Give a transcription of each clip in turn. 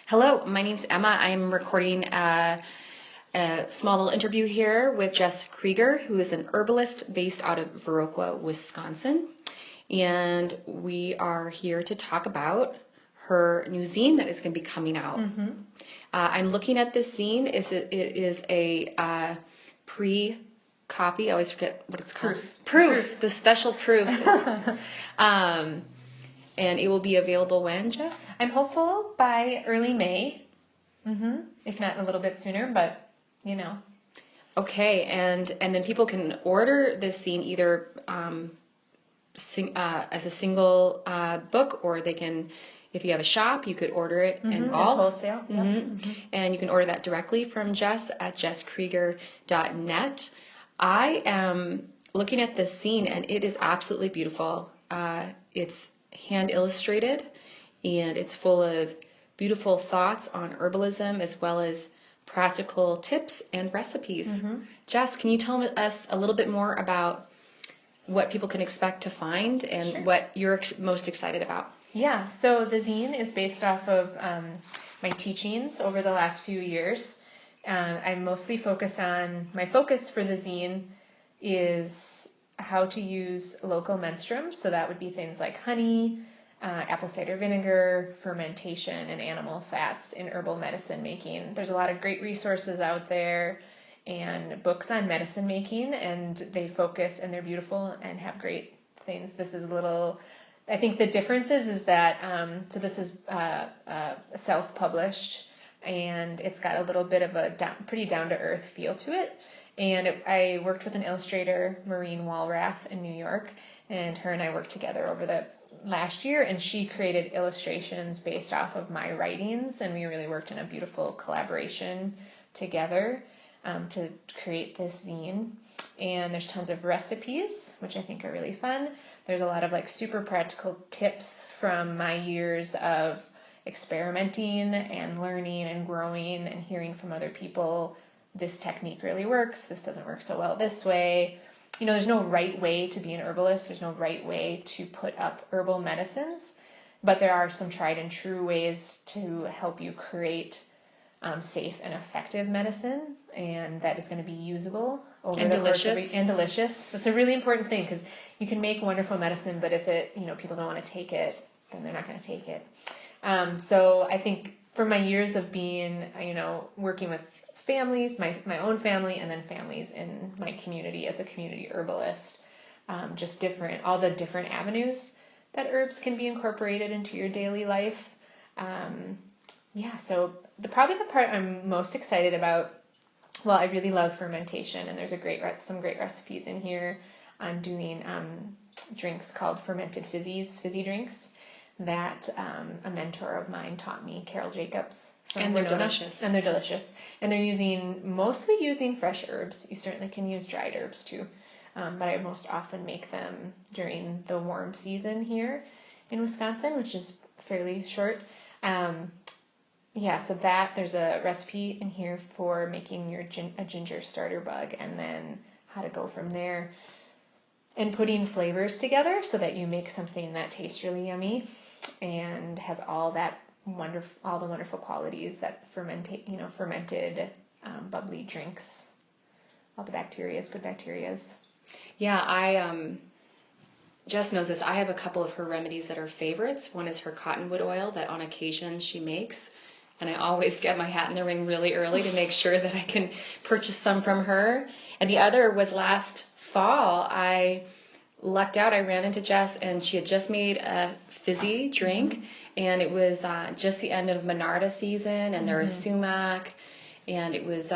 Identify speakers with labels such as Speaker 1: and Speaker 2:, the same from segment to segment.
Speaker 1: Hello, my name's Emma. I'm recording a small little interview here with Jess Krueger, who is an herbalist based out of Viroqua, Wisconsin. And we are here to talk about her new zine that is going to be coming out. I'm looking at this zine. It is a pre-copy. I always forget what it's called. Proof. The special proof. And it will be available when, Jess?
Speaker 2: I'm hopeful by early May, if not a little bit sooner, but you know.
Speaker 1: Okay, and then people can order this zine either as a single book, or they can, if you have a shop, you could order it in bulk.
Speaker 2: As wholesale.
Speaker 1: And you can order that directly from Jess at jesskrueger.net. I am looking at this zine, and it is absolutely beautiful. It's hand illustrated, and it's full of beautiful thoughts on herbalism as well as practical tips and recipes. Jess, can you tell us a little bit more about what people can expect to find and what you're most excited about?
Speaker 2: Yeah, so the zine is based off of my teachings over the last few years. I mostly my focus for the zine is how to use local menstruums. So that would be things like honey, apple cider vinegar, fermentation, and animal fats in herbal medicine making. There's a lot of great resources out there and books on medicine making, and they focus, and they're beautiful and have great things. This is I think the difference is that, so this is self-published, and it's got a little bit of a pretty down-to-earth feel to it. And I worked with an illustrator, Maureen Walrath, in New York, and her and I worked together over the last year, and she created illustrations based off of my writings, and we really worked in a beautiful collaboration together to create this zine. And there's tons of recipes, which I think are really fun. There's a lot of super practical tips from my years of experimenting and learning and growing and hearing from other people. This technique really works. This doesn't work so well this way. There's no right way to be an herbalist. There's no right way to put up herbal medicines, but there are some tried and true ways to help you create safe and effective medicine, and that is going to be usable over
Speaker 1: and
Speaker 2: the
Speaker 1: delicious.
Speaker 2: And delicious. That's a really important thing, because you can make wonderful medicine, but if people don't want to take it, then they're not going to take it. So I think from my years of being, working with families, my own family, and then families in my community as a community herbalist, just all the different avenues that herbs can be incorporated into your daily life. So probably the part I'm most excited about, well, I really love fermentation, and there's some great recipes in here on doing drinks called fermented fizzy drinks that a mentor of mine taught me, Carol Jacobs.
Speaker 1: And they're delicious.
Speaker 2: And they're delicious. And they're mostly using fresh herbs. You certainly can use dried herbs too. But I most often make them during the warm season here in Wisconsin, which is fairly short. So there's a recipe in here for making a ginger starter bug, and then how to go from there, and putting flavors together so that you make something that tastes really yummy and has all the wonderful qualities that fermented bubbly drinks, all the good bacterias.
Speaker 1: Yeah, Jess knows this. I have a couple of her remedies that are favorites. One is her cottonwood oil that on occasion she makes, and I always get my hat in the ring really early to make sure that I can purchase some from her. And the other was last fall. I lucked out. I ran into Jess, and she had just made a fizzy drink, and it was just the end of Monarda season, and there was sumac, and it was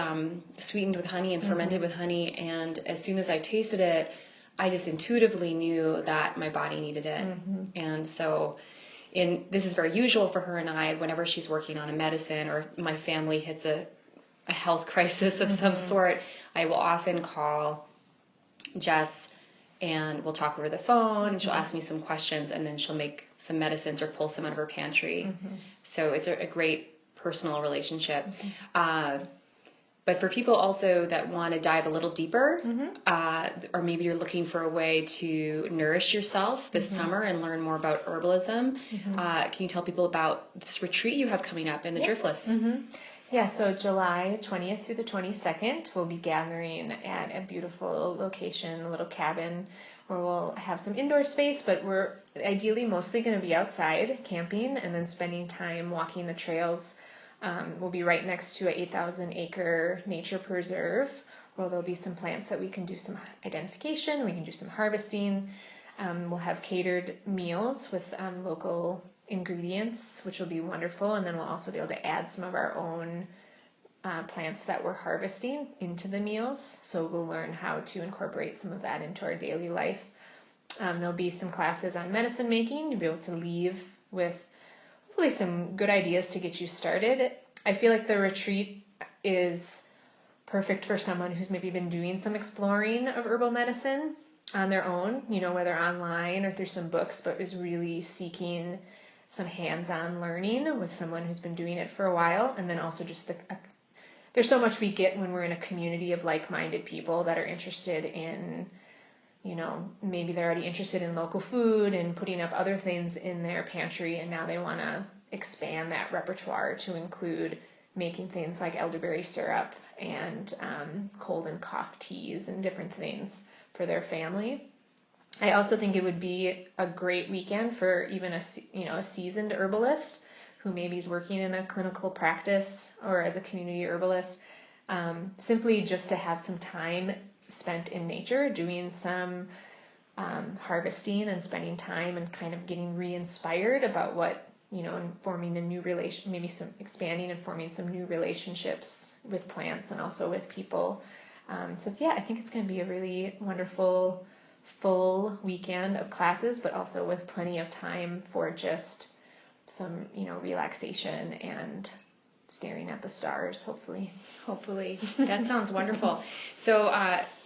Speaker 1: sweetened with honey and fermented with honey. And as soon as I tasted it, I just intuitively knew that my body needed it. And so this is very usual for her and I. Whenever she's working on a medicine, or if my family hits a health crisis of some sort, I will often call Jess, and we'll talk over the phone, and she'll ask me some questions, and then she'll make some medicines or pull some out of her pantry. So it's a great personal relationship. But But for people also that want to dive a little deeper, or maybe you're looking for a way to nourish yourself this summer and learn more about herbalism, can you tell people about this retreat you have coming up in the Driftless?
Speaker 2: Yeah, so July 20th through the 22nd, we'll be gathering at a beautiful location, a little cabin, where we'll have some indoor space, but we're ideally mostly going to be outside camping and then spending time walking the trails. We'll be right next to an 8,000 acre nature preserve where there'll be some plants that we can do some identification, we can do some harvesting. We'll have catered meals with local ingredients, which will be wonderful, and then we'll also be able to add some of our own plants that we're harvesting into the meals, so we'll learn how to incorporate some of that into our daily life. There'll be some classes on medicine making. You'll be able to leave with hopefully some good ideas to get you started. I feel like the retreat is perfect for someone who's maybe been doing some exploring of herbal medicine on their own, whether online or through some books, but is really seeking some hands-on learning with someone who's been doing it for a while. And then also just there's so much we get when we're in a community of like-minded people that are interested in, maybe they're already interested in local food and putting up other things in their pantry, and now they want to expand that repertoire to include making things like elderberry syrup and cold and cough teas and different things for their family. I also think it would be a great weekend for even a seasoned herbalist who maybe is working in a clinical practice or as a community herbalist, simply just to have some time spent in nature, doing some harvesting and spending time and kind of getting re-inspired about what, and forming a new relation, maybe some expanding and forming some new relationships with plants and also with people. I think it's going to be a really wonderful, full weekend of classes, but also with plenty of time for just some, relaxation and staring at the stars, hopefully.
Speaker 1: That sounds wonderful. So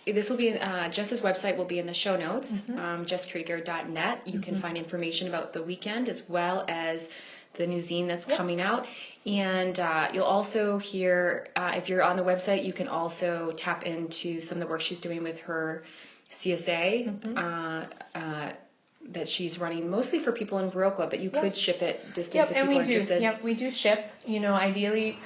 Speaker 1: this will be Jess's website will be in the show notes, jesskrueger.net. You can find information about the weekend as well as the new zine that's coming out. And you'll also hear, if you're on the website, you can also tap into some of the work she's doing with her CSA that she's running mostly for people in Viroqua, but you could ship it distance if people are interested.
Speaker 2: Yep, we do ship. Ideally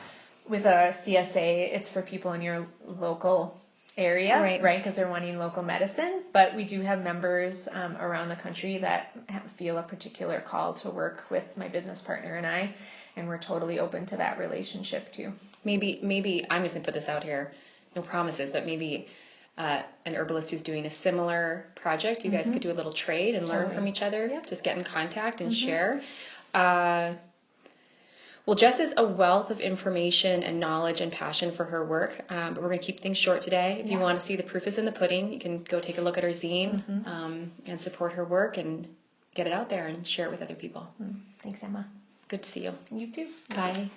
Speaker 2: with a CSA, it's for people in your local area, right? Because they're wanting local medicine. But we do have members around the country that feel a particular call to work with my business partner and I, and we're totally open to that relationship too.
Speaker 1: Maybe I'm just gonna put this out here, no promises, but maybe an herbalist who's doing a similar project, you guys could do a little trade and learn from each other. Just get in contact and share. Well, Jess is a wealth of information and knowledge and passion for her work, but we're going to keep things short today. If you want to see the proof is in the pudding, you can go take a look at her zine and support her work and get it out there and share it with other people.
Speaker 2: Thanks, Emma.
Speaker 1: Good to see you.
Speaker 2: You too.
Speaker 1: Bye.